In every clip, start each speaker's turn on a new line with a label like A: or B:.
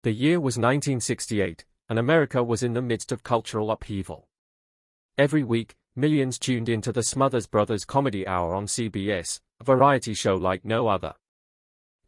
A: The year was 1968, and America was in the midst of cultural upheaval. Every week, millions tuned into the Smothers Brothers Comedy Hour on CBS, a variety show like no other.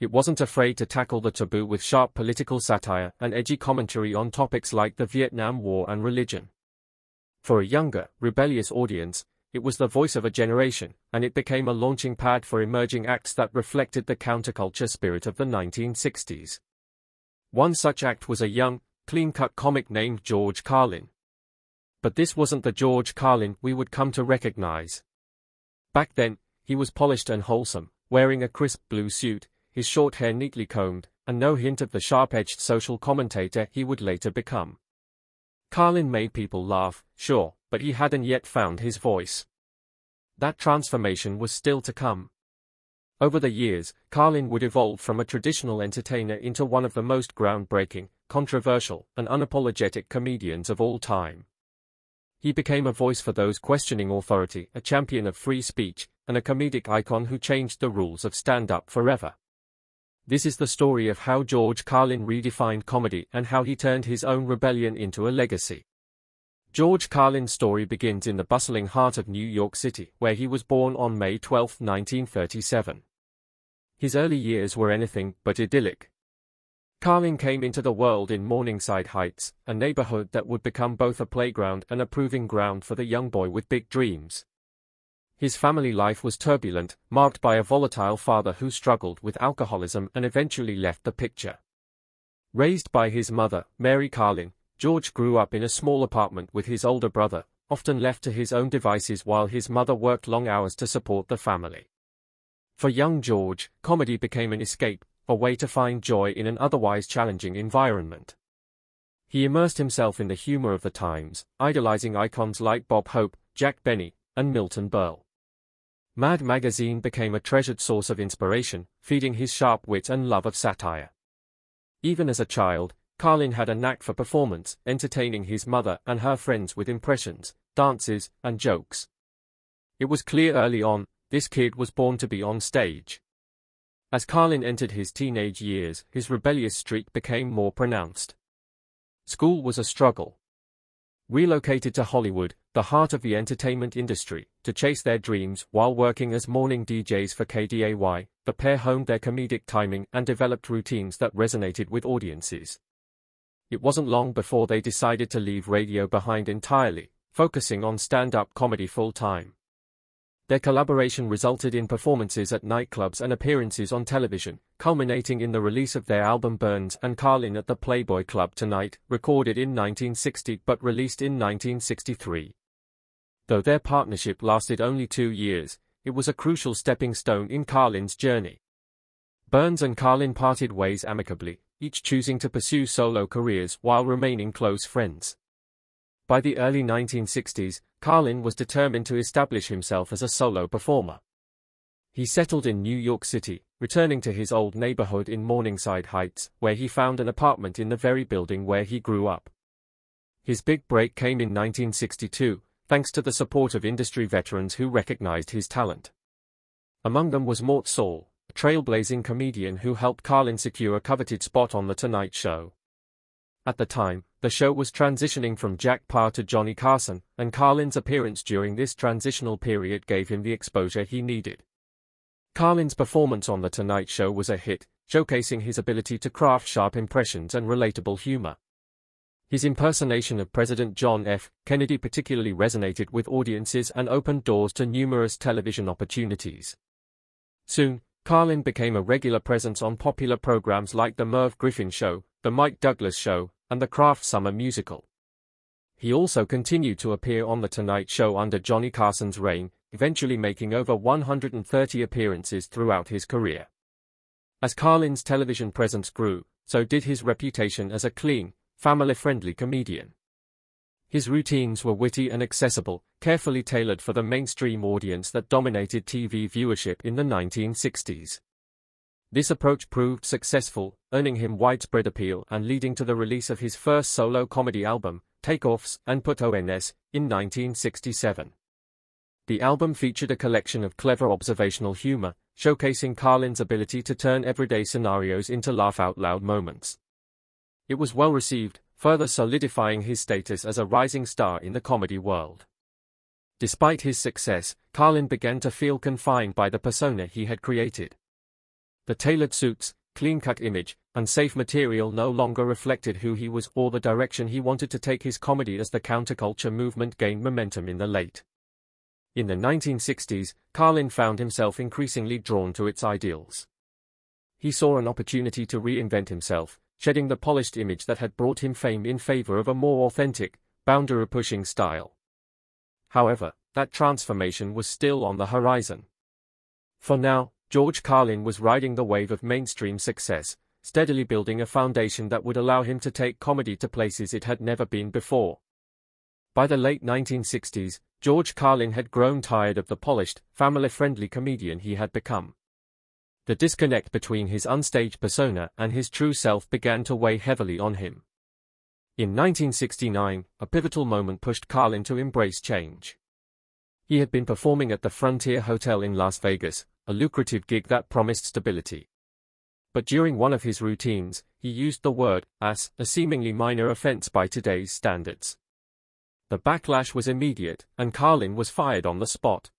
A: It wasn't afraid to tackle the taboo with sharp political satire and edgy commentary on topics like the Vietnam War and religion. For a younger, rebellious audience, it was the voice of a generation, and it became a launching pad for emerging acts that reflected the counterculture spirit of the 1960s. One such act was a young, clean-cut comic named George Carlin. But this wasn't the George Carlin we would come to recognize. Back then, he was polished and wholesome, wearing a crisp blue suit, his short hair neatly combed, and no hint of the sharp-edged social commentator he would later become. Carlin made people laugh, sure, but he hadn't yet found his voice. That transformation was still to come. Over the years, Carlin would evolve from a traditional entertainer into one of the most groundbreaking, controversial, and unapologetic comedians of all time. He became a voice for those questioning authority, a champion of free speech, and a comedic icon who changed the rules of stand-up forever. This is the story of how George Carlin redefined comedy and how he turned his own rebellion into a legacy. George Carlin's story begins in the bustling heart of New York City, where he was born on May 12, 1937. His early years were anything but idyllic. Carlin came into the world in Morningside Heights, a neighborhood that would become both a playground and a proving ground for the young boy with big dreams. His family life was turbulent, marked by a volatile father who struggled with alcoholism and eventually left the picture. Raised by his mother, Mary Carlin, George grew up in a small apartment with his older brother, often left to his own devices while his mother worked long hours to support the family. For young George, comedy became an escape, a way to find joy in an otherwise challenging environment. He immersed himself in the humor of the times, idolizing icons like Bob Hope, Jack Benny, and Milton Berle. Mad magazine became a treasured source of inspiration, feeding his sharp wit and love of satire. Even as a child, Carlin had a knack for performance, entertaining his mother and her friends with impressions, dances, and jokes. It was clear early on, this kid was born to be on stage. As Carlin entered his teenage years, his rebellious streak became more pronounced. School was a struggle. Relocated to Hollywood, the heart of the entertainment industry, to chase their dreams while working as morning DJs for KDAY, the pair honed their comedic timing and developed routines that resonated with audiences. It wasn't long before they decided to leave radio behind entirely, focusing on stand-up comedy full-time. Their collaboration resulted in performances at nightclubs and appearances on television, culminating in the release of their album Burns and Carlin at the Playboy Club Tonight, recorded in 1960 but released in 1963. Though their partnership lasted only 2 years, it was a crucial stepping stone in Carlin's journey. Burns and Carlin parted ways amicably, each choosing to pursue solo careers while remaining close friends. By the early 1960s, Carlin was determined to establish himself as a solo performer. He settled in New York City, returning to his old neighborhood in Morningside Heights, where he found an apartment in the very building where he grew up. His big break came in 1962, thanks to the support of industry veterans who recognized his talent. Among them was Mort Sahl, a trailblazing comedian who helped Carlin secure a coveted spot on The Tonight Show. At the time, the show was transitioning from Jack Paar to Johnny Carson, and Carlin's appearance during this transitional period gave him the exposure he needed. Carlin's performance on The Tonight Show was a hit, showcasing his ability to craft sharp impressions and relatable humor. His impersonation of President John F. Kennedy particularly resonated with audiences and opened doors to numerous television opportunities. Soon, Carlin became a regular presence on popular programs like The Merv Griffin Show, The Mike Douglas Show, and The Kraft Summer Musical. He also continued to appear on The Tonight Show under Johnny Carson's reign, eventually making over 130 appearances throughout his career. As Carlin's television presence grew, so did his reputation as a clean, family-friendly comedian. His routines were witty and accessible, carefully tailored for the mainstream audience that dominated TV viewership in the 1960s. This approach proved successful, earning him widespread appeal and leading to the release of his first solo comedy album, Takeoffs and Put ONS, in 1967. The album featured a collection of clever observational humor, showcasing Carlin's ability to turn everyday scenarios into laugh-out-loud moments. It was well received, further solidifying his status as a rising star in the comedy world. Despite his success, Carlin began to feel confined by the persona he had created. The tailored suits, clean-cut image, and safe material no longer reflected who he was or the direction he wanted to take his comedy as the counterculture movement gained momentum in the 1960s, Carlin found himself increasingly drawn to its ideals. He saw an opportunity to reinvent himself, shedding the polished image that had brought him fame in favor of a more authentic, boundary-pushing style. However, that transformation was still on the horizon. For now, George Carlin was riding the wave of mainstream success, steadily building a foundation that would allow him to take comedy to places it had never been before. By the late 1960s, George Carlin had grown tired of the polished, family-friendly comedian he had become. The disconnect between his onstage persona and his true self began to weigh heavily on him. In 1969, a pivotal moment pushed Carlin to embrace change. He had been performing at the Frontier Hotel in Las Vegas, a lucrative gig that promised stability. But during one of his routines, he used the word ass, a seemingly minor offense by today's standards. The backlash was immediate, and Carlin was fired on the spot.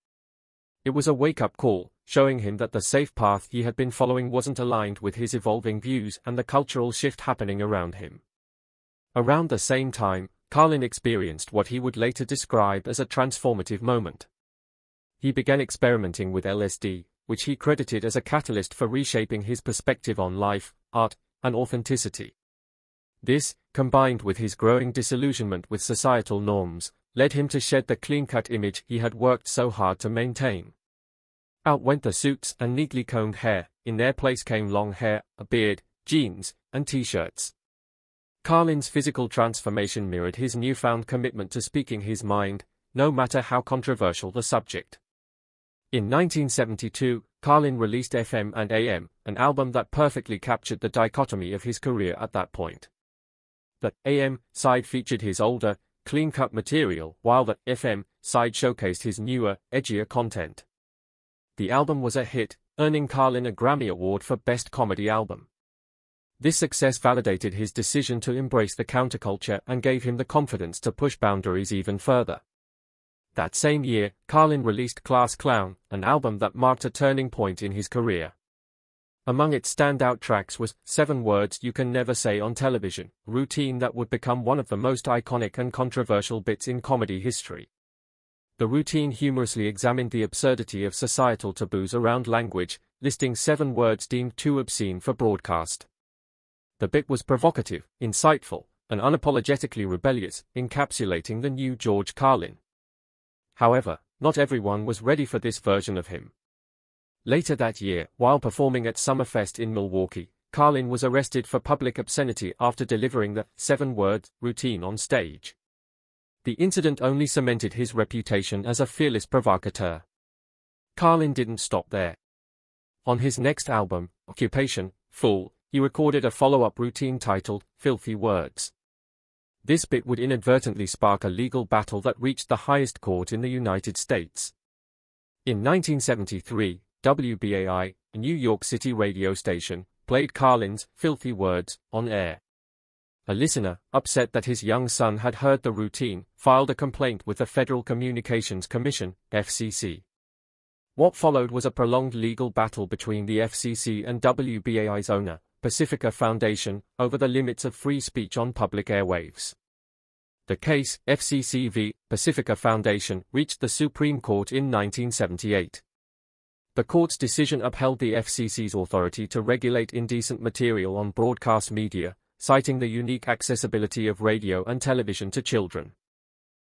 A: It was a wake-up call, showing him that the safe path he had been following wasn't aligned with his evolving views and the cultural shift happening around him. Around the same time, Carlin experienced what he would later describe as a transformative moment. He began experimenting with LSD, which he credited as a catalyst for reshaping his perspective on life, art, and authenticity. This, combined with his growing disillusionment with societal norms, led him to shed the clean-cut image he had worked so hard to maintain. Out went the suits and neatly combed hair, in their place came long hair, a beard, jeans, and t-shirts. Carlin's physical transformation mirrored his newfound commitment to speaking his mind, no matter how controversial the subject. In 1972, Carlin released FM and AM, an album that perfectly captured the dichotomy of his career at that point. The AM side featured his older, clean-cut material, while the FM side showcased his newer, edgier content. The album was a hit, earning Carlin a Grammy Award for Best Comedy Album. This success validated his decision to embrace the counterculture and gave him the confidence to push boundaries even further. That same year, Carlin released Class Clown, an album that marked a turning point in his career. Among its standout tracks was 7 Words You Can Never Say on Television, a routine that would become one of the most iconic and controversial bits in comedy history. The routine humorously examined the absurdity of societal taboos around language, listing 7 words deemed too obscene for broadcast. The bit was provocative, insightful, and unapologetically rebellious, encapsulating the new George Carlin. However, not everyone was ready for this version of him. Later that year, while performing at Summerfest in Milwaukee, Carlin was arrested for public obscenity after delivering the 7-word routine on stage. The incident only cemented his reputation as a fearless provocateur. Carlin didn't stop there. On his next album, Occupation, Fool, he recorded a follow-up routine titled Filthy Words. This bit would inadvertently spark a legal battle that reached the highest court in the United States. In 1973, WBAI, a New York City radio station, played Carlin's Filthy Words on air. A listener, upset that his young son had heard the routine, filed a complaint with the Federal Communications Commission, FCC. What followed was a prolonged legal battle between the FCC and WBAI's owner, Pacifica Foundation, over the limits of free speech on public airwaves. The case, FCC v. Pacifica Foundation, reached the Supreme Court in 1978. The court's decision upheld the FCC's authority to regulate indecent material on broadcast media, citing the unique accessibility of radio and television to children.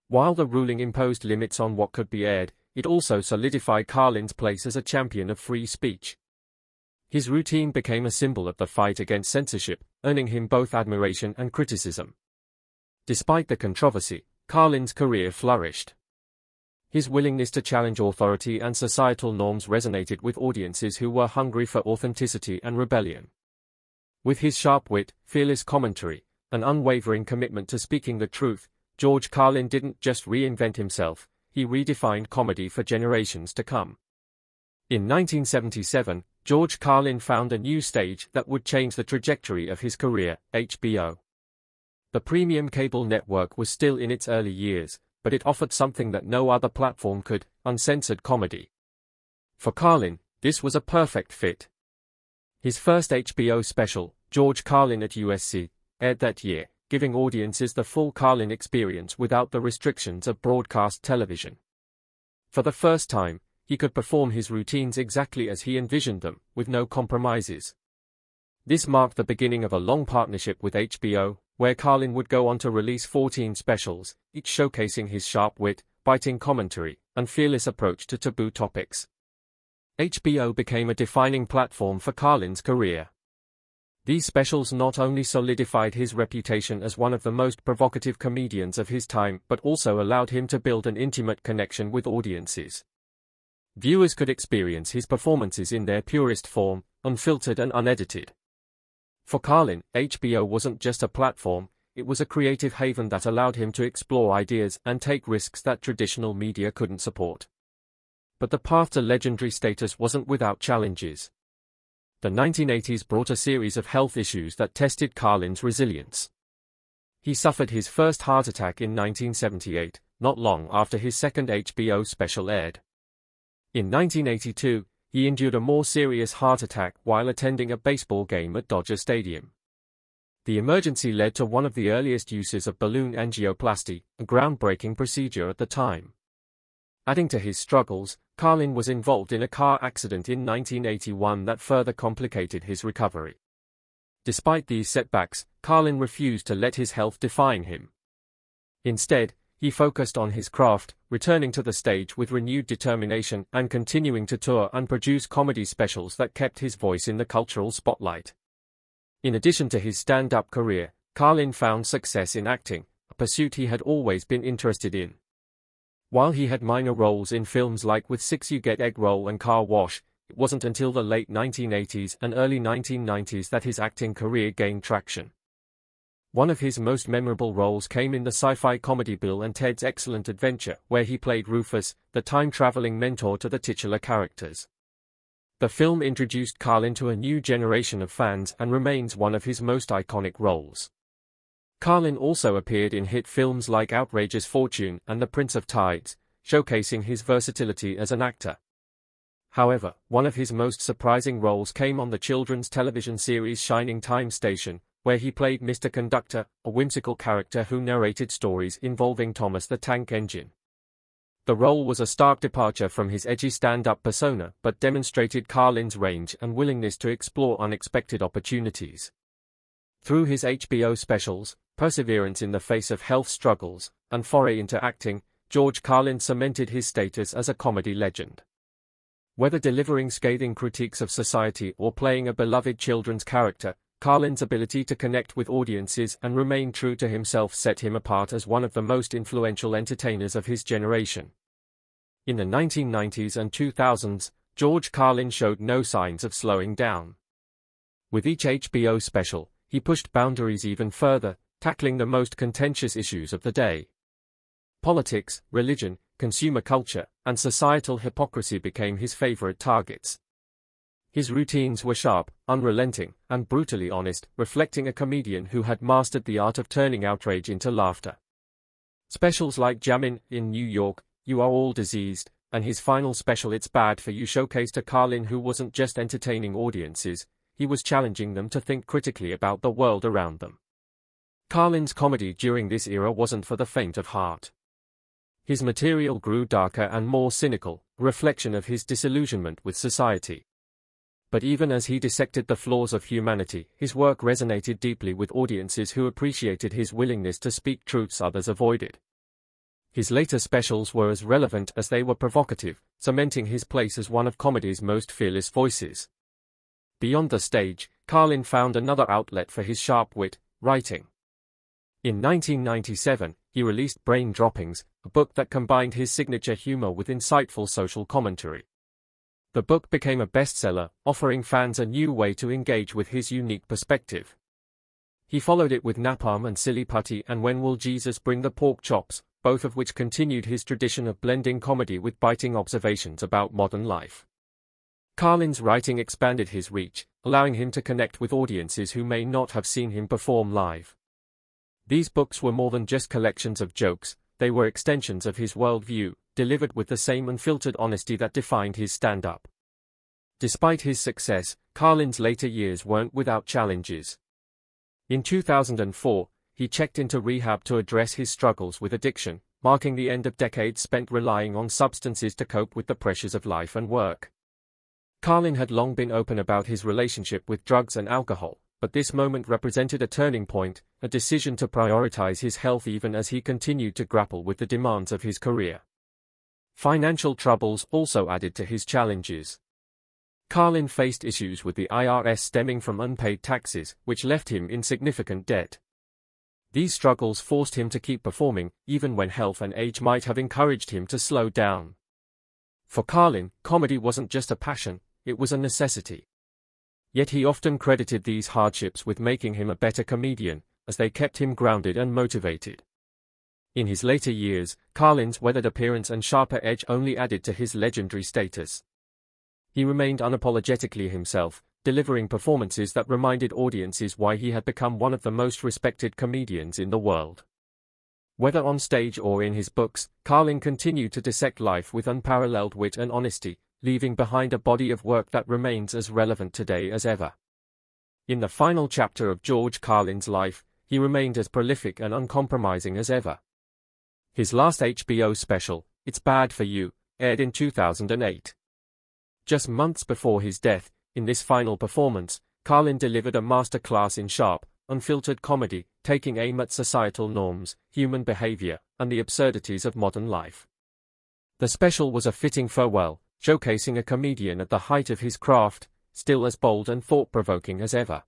A: While the ruling imposed limits on what could be aired, it also solidified Carlin's place as a champion of free speech. His routine became a symbol of the fight against censorship, earning him both admiration and criticism. Despite the controversy, Carlin's career flourished. His willingness to challenge authority and societal norms resonated with audiences who were hungry for authenticity and rebellion. With his sharp wit, fearless commentary, and unwavering commitment to speaking the truth, George Carlin didn't just reinvent himself, he redefined comedy for generations to come. In 1977, George Carlin found a new stage that would change the trajectory of his career, HBO. The premium cable network was still in its early years, but it offered something that no other platform could: uncensored comedy. For Carlin, this was a perfect fit. His first HBO special, George Carlin at USC, aired that year, giving audiences the full Carlin experience without the restrictions of broadcast television. For the first time, he could perform his routines exactly as he envisioned them, with no compromises. This marked the beginning of a long partnership with HBO, where Carlin would go on to release 14 specials, each showcasing his sharp wit, biting commentary, and fearless approach to taboo topics. HBO became a defining platform for Carlin's career. These specials not only solidified his reputation as one of the most provocative comedians of his time, but also allowed him to build an intimate connection with audiences. Viewers could experience his performances in their purest form, unfiltered and unedited. For Carlin, HBO wasn't just a platform, it was a creative haven that allowed him to explore ideas and take risks that traditional media couldn't support. But the path to legendary status wasn't without challenges. The 1980s brought a series of health issues that tested Carlin's resilience. He suffered his first heart attack in 1978, not long after his second HBO special aired. In 1982, he endured a more serious heart attack while attending a baseball game at Dodger Stadium. The emergency led to one of the earliest uses of balloon angioplasty, a groundbreaking procedure at the time. Adding to his struggles, Carlin was involved in a car accident in 1981 that further complicated his recovery. Despite these setbacks, Carlin refused to let his health define him. Instead, he focused on his craft, returning to the stage with renewed determination and continuing to tour and produce comedy specials that kept his voice in the cultural spotlight. In addition to his stand-up career, Carlin found success in acting, a pursuit he had always been interested in. While he had minor roles in films like With Six You Get Egg Roll and Car Wash, it wasn't until the late 1980s and early 1990s that his acting career gained traction. One of his most memorable roles came in the sci-fi comedy Bill and Ted's Excellent Adventure, where he played Rufus, the time-traveling mentor to the titular characters. The film introduced Carlin to a new generation of fans and remains one of his most iconic roles. Carlin also appeared in hit films like Outrageous Fortune and The Prince of Tides, showcasing his versatility as an actor. However, one of his most surprising roles came on the children's television series Shining Time Station, where he played Mr. Conductor, a whimsical character who narrated stories involving Thomas the Tank Engine. The role was a stark departure from his edgy stand-up persona, but demonstrated Carlin's range and willingness to explore unexpected opportunities. Through his HBO specials, perseverance in the face of health struggles, and foray into acting, George Carlin cemented his status as a comedy legend. Whether delivering scathing critiques of society or playing a beloved children's character, Carlin's ability to connect with audiences and remain true to himself set him apart as one of the most influential entertainers of his generation. In the 1990s and 2000s, George Carlin showed no signs of slowing down. With each HBO special, he pushed boundaries even further, tackling the most contentious issues of the day. Politics, religion, consumer culture, and societal hypocrisy became his favorite targets. His routines were sharp, unrelenting, and brutally honest, reflecting a comedian who had mastered the art of turning outrage into laughter. Specials like Jammin' in New York, You Are All Diseased, and his final special It's Bad for You showcased a Carlin who wasn't just entertaining audiences, he was challenging them to think critically about the world around them. Carlin's comedy during this era wasn't for the faint of heart. His material grew darker and more cynical, a reflection of his disillusionment with society. But even as he dissected the flaws of humanity, his work resonated deeply with audiences who appreciated his willingness to speak truths others avoided. His later specials were as relevant as they were provocative, cementing his place as one of comedy's most fearless voices. Beyond the stage, Carlin found another outlet for his sharp wit: writing. In 1997, he released Brain Droppings, a book that combined his signature humor with insightful social commentary. The book became a bestseller, offering fans a new way to engage with his unique perspective. He followed it with Napalm and Silly Putty and When Will Jesus Bring the Pork Chops, both of which continued his tradition of blending comedy with biting observations about modern life. Carlin's writing expanded his reach, allowing him to connect with audiences who may not have seen him perform live. These books were more than just collections of jokes, they were extensions of his worldview, delivered with the same unfiltered honesty that defined his stand-up. Despite his success, Carlin's later years weren't without challenges. In 2004, he checked into rehab to address his struggles with addiction, marking the end of decades spent relying on substances to cope with the pressures of life and work. Carlin had long been open about his relationship with drugs and alcohol, but this moment represented a turning point, a decision to prioritize his health even as he continued to grapple with the demands of his career. Financial troubles also added to his challenges. Carlin faced issues with the IRS stemming from unpaid taxes, which left him in significant debt. These struggles forced him to keep performing, even when health and age might have encouraged him to slow down. For Carlin, comedy wasn't just a passion, it was a necessity. Yet he often credited these hardships with making him a better comedian, as they kept him grounded and motivated. In his later years, Carlin's weathered appearance and sharper edge only added to his legendary status. He remained unapologetically himself, delivering performances that reminded audiences why he had become one of the most respected comedians in the world. Whether on stage or in his books, Carlin continued to dissect life with unparalleled wit and honesty, leaving behind a body of work that remains as relevant today as ever. In the final chapter of George Carlin's life, he remained as prolific and uncompromising as ever. His last HBO special, It's Bad for You, aired in 2008. Just months before his death, in this final performance, Carlin delivered a masterclass in sharp, unfiltered comedy, taking aim at societal norms, human behavior, and the absurdities of modern life. The special was a fitting farewell, showcasing a comedian at the height of his craft, still as bold and thought-provoking as ever.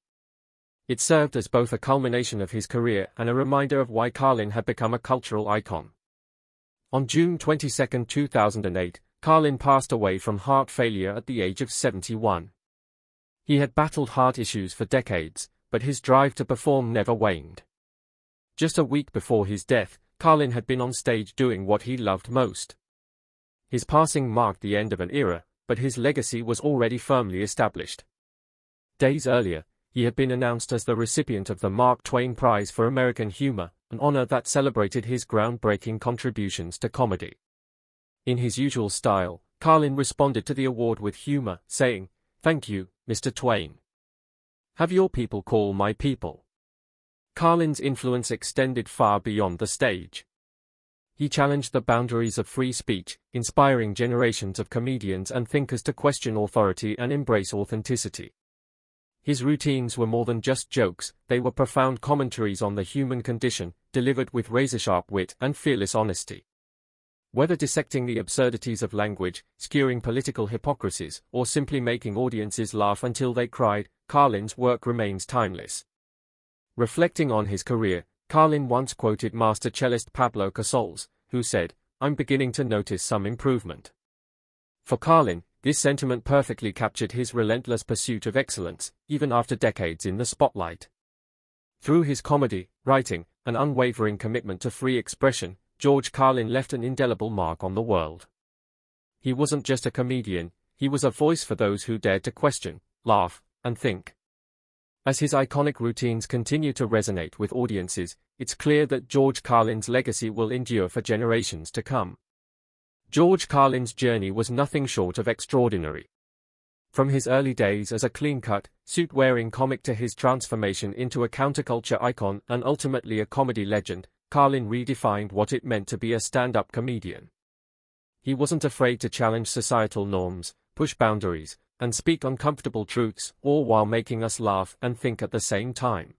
A: It served as both a culmination of his career and a reminder of why Carlin had become a cultural icon. On June 22, 2008, Carlin passed away from heart failure at the age of 71. He had battled heart issues for decades, but his drive to perform never waned. Just a week before his death, Carlin had been on stage doing what he loved most. His passing marked the end of an era, but his legacy was already firmly established. Days earlier, he had been announced as the recipient of the Mark Twain Prize for American Humor, an honor that celebrated his groundbreaking contributions to comedy. In his usual style, Carlin responded to the award with humor, saying, "Thank you, Mr. Twain. Have your people call my people." Carlin's influence extended far beyond the stage. He challenged the boundaries of free speech, inspiring generations of comedians and thinkers to question authority and embrace authenticity. His routines were more than just jokes, they were profound commentaries on the human condition, delivered with razor-sharp wit and fearless honesty. Whether dissecting the absurdities of language, skewering political hypocrisies, or simply making audiences laugh until they cried, Carlin's work remains timeless. Reflecting on his career, Carlin once quoted master cellist Pablo Casals, who said, "I'm beginning to notice some improvement." For Carlin, this sentiment perfectly captured his relentless pursuit of excellence, even after decades in the spotlight. Through his comedy, writing, and unwavering commitment to free expression, George Carlin left an indelible mark on the world. He wasn't just a comedian, he was a voice for those who dared to question, laugh, and think. As his iconic routines continue to resonate with audiences, it's clear that George Carlin's legacy will endure for generations to come. George Carlin's journey was nothing short of extraordinary. From his early days as a clean-cut, suit-wearing comic to his transformation into a counterculture icon and ultimately a comedy legend, Carlin redefined what it meant to be a stand-up comedian. He wasn't afraid to challenge societal norms, push boundaries, and speak uncomfortable truths, all while making us laugh and think at the same time.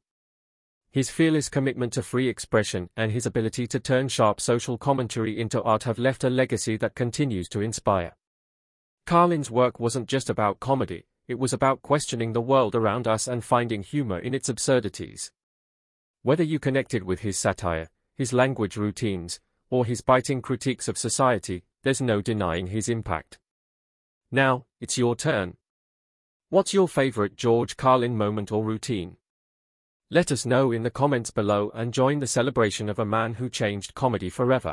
A: His fearless commitment to free expression and his ability to turn sharp social commentary into art have left a legacy that continues to inspire. Carlin's work wasn't just about comedy, it was about questioning the world around us and finding humor in its absurdities. Whether you connected with his satire, his language routines, or his biting critiques of society, there's no denying his impact. Now, it's your turn. What's your favorite George Carlin moment or routine? Let us know in the comments below and join the celebration of a man who changed comedy forever.